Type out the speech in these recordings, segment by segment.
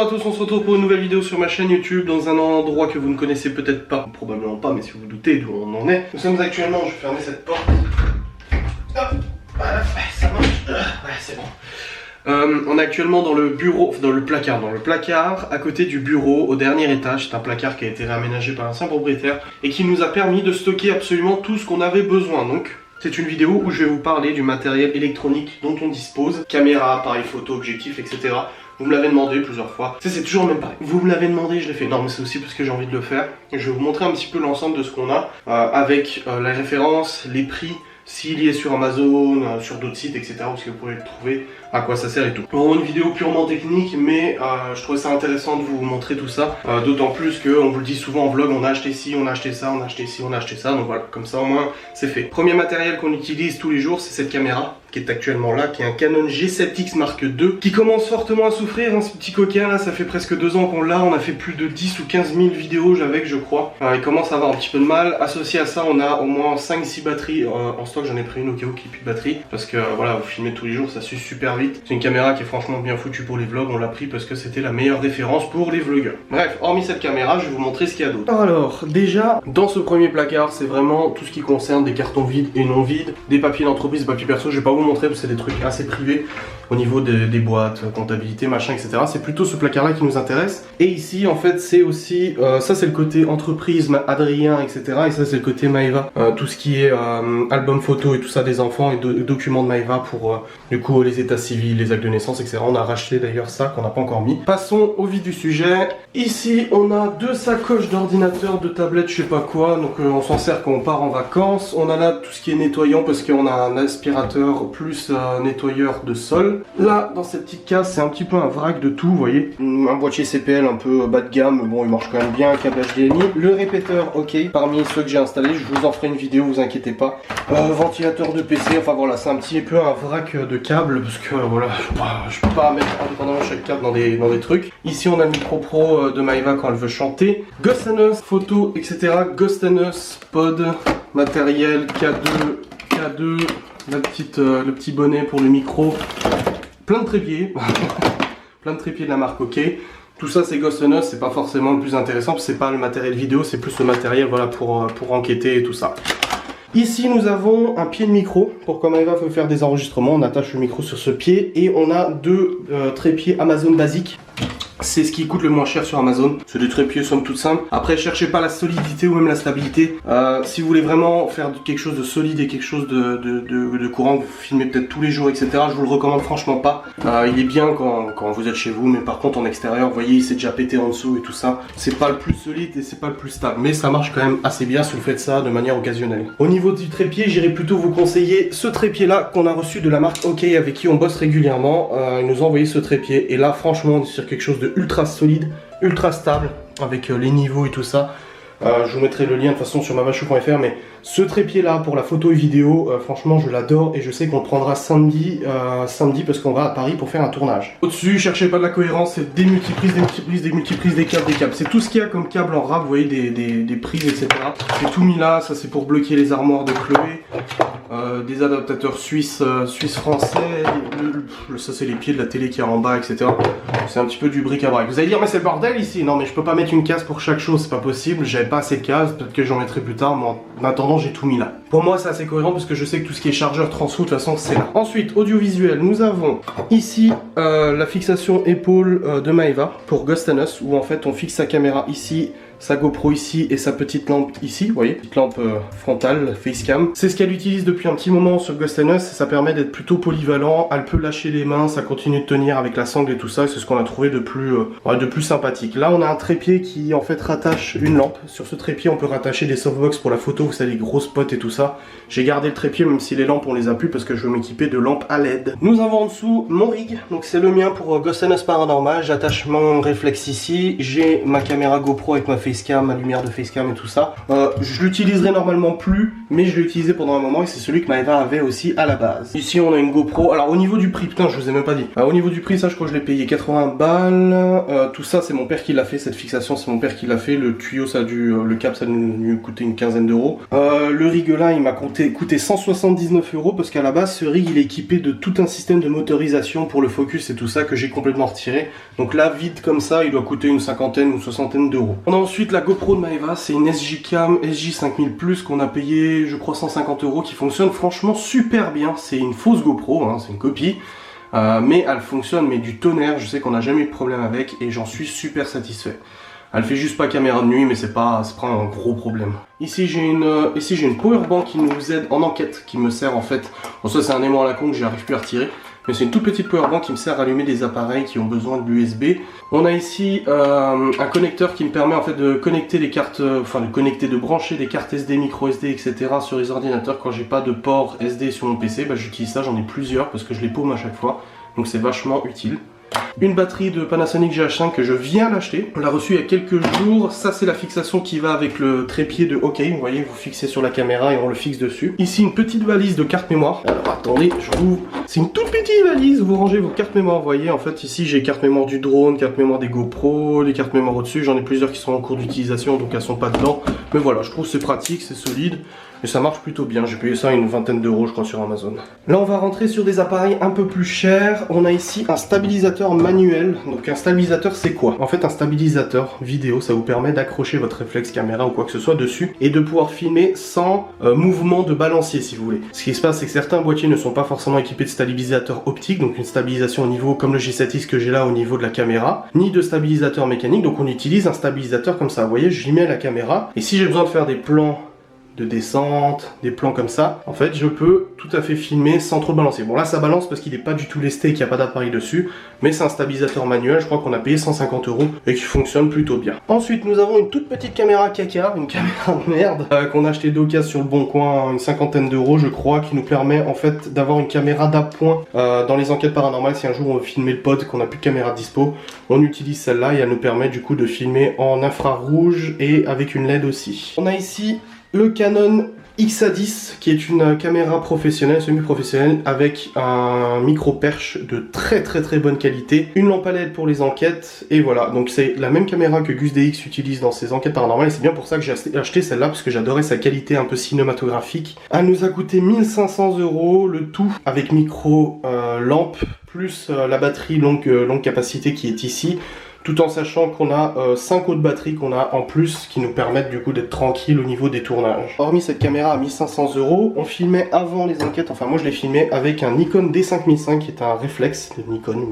Bonjour à tous, on se retrouve pour une nouvelle vidéo sur ma chaîne YouTube dans un endroit que vous ne connaissez peut-être pas, probablement pas, mais si vous vous doutez d'où on en est. Nous sommes actuellement, je vais fermer cette porte. Hop, voilà, ça marche. Ouais, c'est bon. On est actuellement dans le bureau, dans le placard à côté du bureau au dernier étage. C'est un placard qui a été réaménagé par un ancien propriétaire et qui nous a permis de stocker absolument tout ce qu'on avait besoin. Donc c'est une vidéo où je vais vous parler du matériel électronique dont on dispose, caméra, appareil photo, objectif, etc. Vous me l'avez demandé plusieurs fois. C'est toujours le même pareil. Vous me l'avez demandé, je l'ai fait. Non, mais c'est aussi parce que j'ai envie de le faire. Je vais vous montrer un petit peu l'ensemble de ce qu'on a avec la référence, les prix, s'il y est sur Amazon, sur d'autres sites, etc. Où est-ce que vous pouvez le trouver, à quoi ça sert et tout. Vraiment une vidéo purement technique, mais je trouvais ça intéressant de vous montrer tout ça. D'autant plus qu'on vous le dit souvent en vlog, on a acheté ci, on a acheté ça, on a acheté ci, on a acheté ça. Donc voilà, comme ça au moins c'est fait. Premier matériel qu'on utilise tous les jours, c'est cette caméra qui est actuellement là, qui est un Canon G7X Mark II, qui commence fortement à souffrir, hein, ce petit coquin là, ça fait presque 2 ans qu'on l'a, on a fait plus de 10 ou 15 000 vidéos avec, je crois. Il commence à avoir un petit peu de mal. Associé à ça, on a au moins 5-6 batteries en stock, j'en ai pris une au cas où qu'il n'y ait plus de batterie, parce que voilà, vous filmez tous les jours, ça s'use super vite. C'est une caméra qui est franchement bien foutue pour les vlogs, on l'a pris parce que c'était la meilleure référence pour les vlogueurs. Bref, hormis cette caméra, je vais vous montrer ce qu'il y a d'autre. Alors, déjà, dans ce premier placard, c'est vraiment tout ce qui concerne des cartons vides et non vides, des papiers d'entreprise, des papiers perso, je vais pas vous montrer parce que c'est des trucs assez privés au niveau des boîtes, comptabilité, machin, etc. C'est plutôt ce placard là qui nous intéresse. Et ici, en fait, c'est aussi, ça c'est le côté entreprise, Adrien, etc. Et ça c'est le côté Maeva, tout ce qui est album photo et tout ça des enfants et documents de Maeva pour du coup les états civils, les actes de naissance, etc. On a racheté d'ailleurs ça qu'on n'a pas encore mis. Passons au vif du sujet. Ici, on a 2 sacoches d'ordinateur, de tablettes, je sais pas quoi. Donc on s'en sert quand on part en vacances. On a là tout ce qui est nettoyant parce qu'on a un aspirateur plus nettoyeur de sol. Là, dans cette petite case, c'est un petit peu un vrac de tout, vous voyez. Un boîtier CPL un peu bas de gamme, mais bon, il marche quand même bien. Un câble HDMI. Le répéteur, ok. Parmi ceux que j'ai installés, je vous en ferai une vidéo, vous inquiétez pas. Ventilateur de PC, enfin voilà, c'est un petit peu un vrac de câbles, parce que voilà, je peux pas mettre indépendamment chaque câble dans des trucs. Ici, on a le micro pro de Maeva quand elle veut chanter. Ghost Us, photo, etc. Ghost Us, pod, matériel, K2, le petit bonnet pour le micro, plein de trépieds, plein de trépieds de la marque OK. Tout ça c'est Ghost Us, c'est pas forcément le plus intéressant, c'est pas le matériel vidéo, c'est plus le matériel voilà pour enquêter et tout ça. Ici nous avons un pied de micro, pour quand Maeva veut faire des enregistrements, on attache le micro sur ce pied et on a 2 trépieds Amazon basiques. C'est ce qui coûte le moins cher sur Amazon. C'est des trépieds somme toute simple. Après, cherchez pas la solidité ou même la stabilité. Si vous voulez vraiment faire quelque chose de solide et quelque chose de courant, vous filmez peut-être tous les jours, etc. Je vous le recommande franchement pas. Il est bien quand vous êtes chez vous, mais par contre en extérieur, vous voyez, il s'est déjà pété en dessous et tout ça. C'est pas le plus solide et c'est pas le plus stable. Mais ça marche quand même assez bien si vous faites ça de manière occasionnelle. Au niveau du trépied, j'irais plutôt vous conseiller ce trépied-là qu'on a reçu de la marque OK avec qui on bosse régulièrement. Ils nous ont envoyé ce trépied et là, franchement, on est sur quelque chose de ultra solide, ultra stable avec les niveaux et tout ça. Je vous mettrai le lien de toute façon sur mavachou.fr, mais ce trépied là pour la photo et vidéo, franchement je l'adore et je sais qu'on le prendra samedi parce qu'on va à Paris pour faire un tournage. Au-dessus, cherchez pas de la cohérence, c'est des multiprises, des câbles. C'est tout ce qu'il y a comme câble en rab, vous voyez, des prises, etc. C'est tout mis là, ça c'est pour bloquer les armoires de Chloé. Des adaptateurs suisses français, ça c'est les pieds de la télé qui est en bas, etc. C'est un petit peu du bric-à-brac. Vous allez dire mais c'est le bordel ici. Non mais je peux pas mettre une case pour chaque chose, c'est pas possible, j'avais pas assez de cases, peut-être que j'en mettrai plus tard, mais en attendant j'ai tout mis là. Pour moi c'est assez cohérent parce que je sais que tout ce qui est chargeur transfo de toute façon c'est là. Ensuite audiovisuel, nous avons ici la fixation épaule de Maeva pour Ghost Us où en fait on fixe sa caméra ici, sa GoPro ici et sa petite lampe ici, vous voyez, petite lampe frontale, facecam. C'est ce qu'elle utilise depuis un petit moment sur Ghost Us, ça permet d'être plutôt polyvalent, elle peut lâcher les mains, ça continue de tenir avec la sangle et tout ça, c'est ce qu'on a trouvé de plus sympathique. Là on a un trépied qui en fait rattache une lampe, sur ce trépied on peut rattacher des softbox pour la photo, vous savez les gros spots et tout ça. J'ai gardé le trépied même si les lampes on les a plus parce que je veux m'équiper de lampes à LED. Nous avons en dessous mon rig, donc c'est le mien pour Ghost Us Paranormal, j'attache mon réflexe ici, j'ai ma caméra GoPro avec ma facecam, ma lumière de facecam et tout ça. Je l'utiliserai normalement plus, mais je l'ai utilisé pendant un moment et c'est celui que Maeva avait aussi à la base. Ici on a une GoPro. Alors au niveau du prix, putain je vous ai même pas dit. Au niveau du prix, ça je crois que je l'ai payé 80 balles. Tout ça c'est mon père qui l'a fait, cette fixation c'est mon père qui l'a fait. Le tuyau ça a dû, le câble ça a dû coûter une quinzaine d'euros. Le rig là il m'a coûté 179 euros parce qu'à la base ce rig il est équipé de tout un système de motorisation pour le focus et tout ça que j'ai complètement retiré. Donc là vide comme ça il doit coûter une cinquantaine ou soixantaine d'euros. On a ensuite la GoPro de Maeva, c'est une SJ-Cam SJ5000 Plus qu'on a payé je crois 150 euros qui fonctionne franchement super bien. C'est une fausse GoPro, hein, c'est une copie. Mais elle fonctionne mais du tonnerre, je sais qu'on n'a jamais eu de problème avec et j'en suis super satisfait. Elle fait juste pas caméra de nuit mais c'est pas un gros problème. Ici j'ai une powerbank qui nous aide en enquête, qui me sert en fait, bon ça c'est un aimant à la con que j'arrive plus à retirer, mais c'est une toute petite powerbank qui me sert à allumer des appareils qui ont besoin de l'USB. On a ici un connecteur qui me permet en fait de connecter les cartes, de brancher des cartes SD, micro SD, etc. sur les ordinateurs quand j'ai pas de port SD sur mon PC. Bah, j'utilise ça, j'en ai plusieurs parce que je les paume à chaque fois, donc c'est vachement utile. Une batterie de Panasonic GH5 que je viens d'acheter. On l'a reçue il y a quelques jours. Ça c'est la fixation qui va avec le trépied de OK. Vous voyez, vous fixez sur la caméra et on le fixe dessus. Ici une petite valise de carte mémoire. Alors attendez, je rouvre. C'est une toute petite valise où vous rangez vos cartes mémoire. Vous voyez, en fait ici j'ai carte mémoire du drone, carte mémoire des GoPro, les cartes mémoire au-dessus. J'en ai plusieurs qui sont en cours d'utilisation donc elles sont pas dedans. Mais voilà, je trouve que c'est pratique, c'est solide. Et ça marche plutôt bien, j'ai payé ça à une vingtaine d'euros je crois sur Amazon. Là on va rentrer sur des appareils un peu plus chers. On a ici un stabilisateur manuel. Donc un stabilisateur c'est quoi? En fait un stabilisateur vidéo ça vous permet d'accrocher votre réflexe caméra ou quoi que ce soit dessus et de pouvoir filmer sans mouvement de balancier si vous voulez. Ce qui se passe c'est que certains boîtiers ne sont pas forcément équipés de stabilisateur optique, donc une stabilisation au niveau comme le G7X que j'ai là au niveau de la caméra, ni de stabilisateur mécanique, donc on utilise un stabilisateur comme ça. Vous voyez, j'y mets la caméra et si j'ai besoin de faire des plans de descente, des plans comme ça, en fait je peux tout à fait filmer sans trop balancer. Bon là ça balance parce qu'il n'est pas du tout lesté et qu'il n'y a pas d'appareil dessus, mais c'est un stabilisateur manuel, je crois qu'on a payé 150 euros et qui fonctionne plutôt bien. Ensuite nous avons une toute petite caméra caca, une caméra de merde, qu'on a acheté d'occasion sur le Bon Coin, une cinquantaine d'euros je crois, qui nous permet en fait d'avoir une caméra d'appoint dans les enquêtes paranormales. Si un jour on veut filmer le pod, qu'on n'a plus de caméra dispo, on utilise celle-là et elle nous permet du coup de filmer en infrarouge et avec une LED aussi. On a ici le Canon XA10 qui est une caméra professionnelle, semi-professionnelle avec un micro perche de très bonne qualité, une lampe à LED pour les enquêtes et voilà. Donc c'est la même caméra que Gus DX utilise dans ses enquêtes paranormales et c'est bien pour ça que j'ai acheté celle-là parce que j'adorais sa qualité un peu cinématographique. Elle nous a coûté 1500 euros le tout avec micro lampe plus la batterie longue capacité qui est ici. Tout en sachant qu'on a 5 autres batteries qu'on a en plus qui nous permettent du coup d'être tranquille au niveau des tournages. Hormis cette caméra à 1500 euros, on filmait avant les enquêtes, enfin moi je l'ai filmé avec un Nikon D5005 qui est un réflexe de Nikon.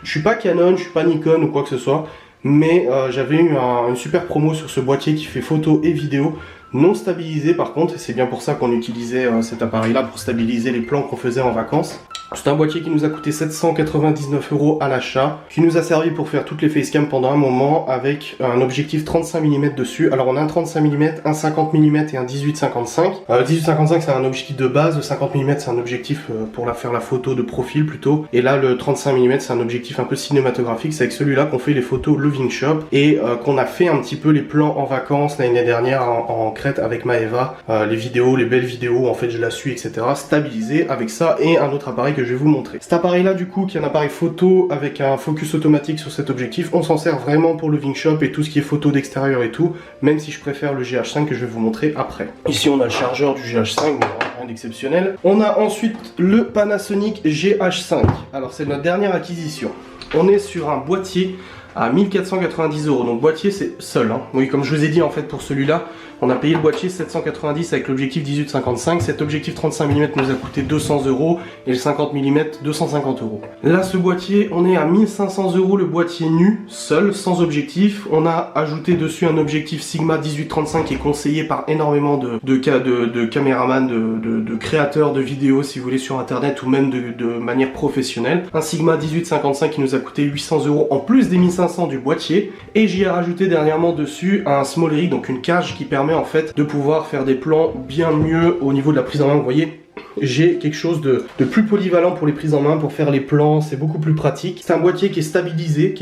Je suis pas Canon, je suis pas Nikon ou quoi que ce soit, mais j'avais eu une super promo sur ce boîtier qui fait photo et vidéo. Non stabilisé par contre, et c'est bien pour ça qu'on utilisait cet appareil là pour stabiliser les plans qu'on faisait en vacances. C'est un boîtier qui nous a coûté 799 euros à l'achat, qui nous a servi pour faire toutes les facecam pendant un moment avec un objectif 35 mm dessus. Alors on a un 35 mm, un 50 mm et un 18-55. 18-55 c'est un objectif de base, le 50 mm c'est un objectif pour faire la photo de profil plutôt. Et là le 35 mm c'est un objectif un peu cinématographique, c'est avec celui-là qu'on fait les photos Loving Shop et qu'on a fait un petit peu les plans en vacances l'année dernière en Crète avec Maeva. Les vidéos, les belles vidéos, en fait je la suis etc. Stabilisé avec ça et un autre appareil que je vais vous montrer. Cet appareil là du coup qui est un appareil photo avec un focus automatique sur cet objectif, on s'en sert vraiment pour le Loving Shop et tout ce qui est photo d'extérieur et tout, même si je préfère le GH5 que je vais vous montrer après. Ici on a le chargeur du GH5, mais rien d'exceptionnel. On a ensuite le Panasonic GH5. Alors c'est notre dernière acquisition. On est sur un boîtier à 1490 euros. Donc boîtier c'est seul. Hein. Oui, comme je vous ai dit en fait pour celui-là, on a payé le boîtier 790 avec l'objectif 18-55. Cet objectif 35 mm nous a coûté 200 euros et le 50 mm 250 euros. Là ce boîtier on est à 1500 euros le boîtier nu, seul, sans objectif. On a ajouté dessus un objectif Sigma 18-35 qui est conseillé par énormément de caméramans, de créateurs de vidéos si vous voulez sur internet ou même de manière professionnelle. Un Sigma 18-55 qui nous a coûté 800 euros en plus des 1500 du boîtier. Et j'y ai rajouté dernièrement dessus un small rig, donc une cage qui permet en fait de pouvoir faire des plans bien mieux au niveau de la prise en main. Vous voyez, j'ai quelque chose de plus polyvalent pour les prises en main, pour faire les plans, c'est beaucoup plus pratique. C'est un boîtier qui est stabilisé,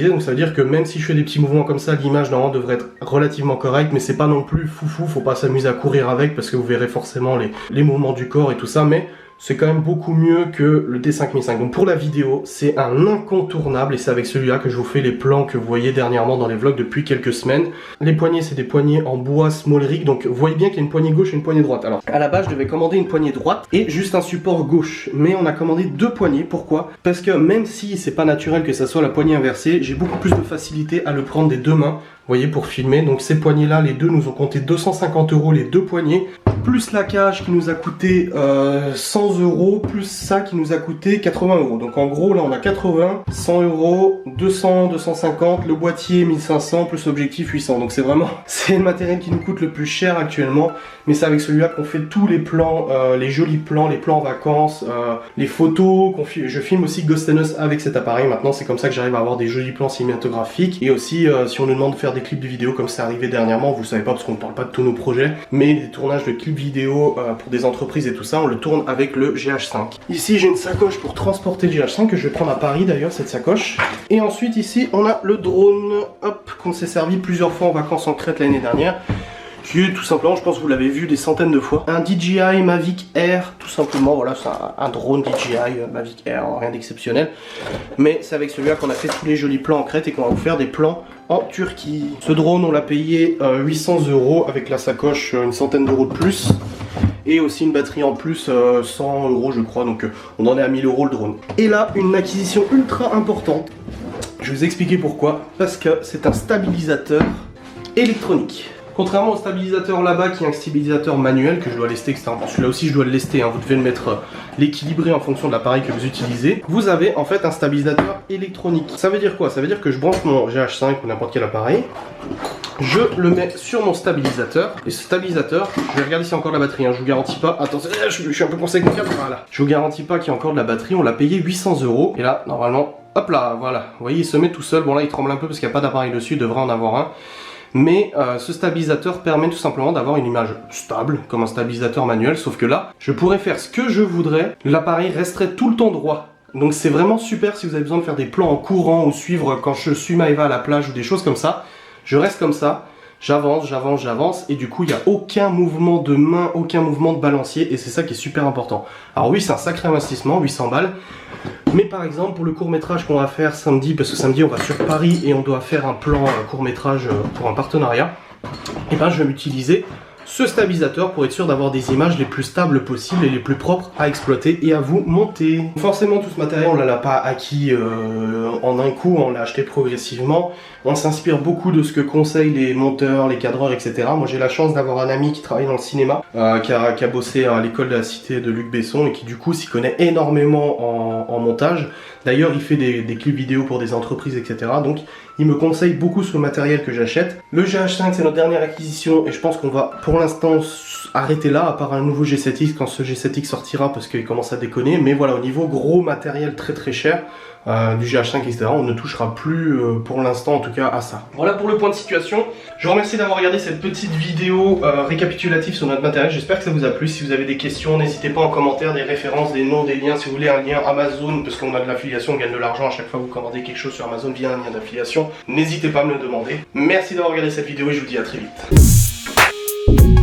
donc ça veut dire que même si je fais des petits mouvements comme ça, l'image normalement devrait être relativement correcte, mais c'est pas non plus foufou, faut pas s'amuser à courir avec parce que vous verrez forcément les mouvements du corps et tout ça, mais c'est quand même beaucoup mieux que le T5005. Donc pour la vidéo, c'est un incontournable et c'est avec celui-là que je vous fais les plans que vous voyez dernièrement dans les vlogs depuis quelques semaines. Les poignées, c'est des poignées en bois small rig, donc vous voyez bien qu'il y a une poignée gauche et une poignée droite. Alors à la base, je devais commander une poignée droite et juste un support gauche, mais on a commandé deux poignées. Pourquoi? Parce que même si c'est pas naturel que ça soit la poignée inversée, j'ai beaucoup plus de facilité à le prendre des deux mains. Vous voyez, pour filmer, donc ces poignées là, les deux nous ont compté 250 € les deux poignées, plus la cage qui nous a coûté 100 €, plus ça qui nous a coûté 80 €. Donc en gros là on a 80, 100 €, 200, 250, le boîtier 1500 plus l'objectif 800. Donc c'est vraiment, c'est le matériel qui nous coûte le plus cher actuellement, mais c'est avec celui-là qu'on fait tous les plans, les jolis plans, les plans en vacances, les photos, je filme aussi Ghost and Us avec cet appareil. Maintenant c'est comme ça que j'arrive à avoir des jolis plans cinématographiques, et aussi si on nous demande de faire des clips de vidéo comme c'est arrivé dernièrement, vous savez pas parce qu'on ne parle pas de tous nos projets, mais des tournages de clips vidéo pour des entreprises et tout ça, on le tourne avec le GH5. Ici j'ai une sacoche pour transporter le GH5 que je vais prendre à Paris d'ailleurs, cette sacoche. Et ensuite ici on a le drone, hop, qu'on s'est servi plusieurs fois en vacances en Crète l'année dernière. Qui est tout simplement, je pense que vous l'avez vu des centaines de fois, un DJI Mavic Air, tout simplement, voilà, c'est un drone DJI Mavic Air, rien d'exceptionnel. Mais c'est avec celui-là qu'on a fait tous les jolis plans en Crète et qu'on va vous faire des plans en Turquie. Ce drone, on l'a payé 800 € avec la sacoche, une centaine d'euros de plus. Et aussi une batterie en plus, 100 € je crois, donc on en est à 1000 € le drone. Et là, une acquisition ultra importante. Je vais vous expliquer pourquoi. Parce que c'est un stabilisateur électronique. Contrairement au stabilisateur là-bas qui est un stabilisateur manuel que je dois lester, etc. Bon, celui-là aussi je dois le lester, hein. Vous devez le mettre, l'équilibrer en fonction de l'appareil que vous utilisez. Vous avez en fait un stabilisateur électronique. Ça veut dire quoi? Ça veut dire que je branche mon GH5 ou n'importe quel appareil, je le mets sur mon stabilisateur, et ce stabilisateur, je vais regarder s'il y a encore de la batterie, hein. Je vous garantis pas, attention, je suis un peu coincé avec mon câble, voilà. Je vous garantis pas qu'il y a encore de la batterie, on l'a payé 800 €, et là, normalement, hop là, voilà. Vous voyez, il se met tout seul, bon là il tremble un peu parce qu'il n'y a pas d'appareil dessus, il devrait en avoir un. Mais ce stabilisateur permet tout simplement d'avoir une image stable, comme un stabilisateur manuel, sauf que là, je pourrais faire ce que je voudrais, l'appareil resterait tout le temps droit. Donc c'est vraiment super si vous avez besoin de faire des plans en courant ou suivre quand je suis Maëva à la plage ou des choses comme ça. Je reste comme ça, j'avance, et du coup il n'y a aucun mouvement de main, aucun mouvement de balancier, et c'est ça qui est super important. Alors oui, c'est un sacré investissement, 800 balles. Mais par exemple pour le court-métrage qu'on va faire samedi, parce que samedi on va sur Paris et on doit faire un plan court-métrage pour un partenariat, et ben je vais m'utiliser ce stabilisateur pour être sûr d'avoir des images les plus stables possibles et les plus propres à exploiter et à vous monter. Forcément tout ce matériel on ne l'a pas acquis en un coup, on l'a acheté progressivement. On s'inspire beaucoup de ce que conseillent les monteurs, les cadreurs, etc. Moi j'ai la chance d'avoir un ami qui travaille dans le cinéma, qui a bossé à l'école de la Cité de Luc Besson et qui du coup s'y connaît énormément en montage. D'ailleurs il fait des clips vidéo pour des entreprises, etc. Donc il me conseille beaucoup sur le matériel que j'achète. Le GH5 c'est notre dernière acquisition et je pense qu'on va pour l'instant arrêter là, à part un nouveau G7X quand ce G7X sortira parce qu'il commence à déconner. Mais voilà, au niveau gros matériel très cher, du GH5, etc. on ne touchera plus pour l'instant en tout cas à ça. Voilà pour le point de situation. Je vous remercie d'avoir regardé cette petite vidéo récapitulative sur notre matériel. J'espère que ça vous a plu. Si vous avez des questions, n'hésitez pas en commentaire, des références, des noms, des liens. Si vous voulez un lien Amazon, parce qu'on a de l'affiliation, on gagne de l'argent à chaque fois que vous commandez quelque chose sur Amazon via un lien d'affiliation, n'hésitez pas à me le demander. Merci d'avoir regardé cette vidéo et je vous dis à très vite.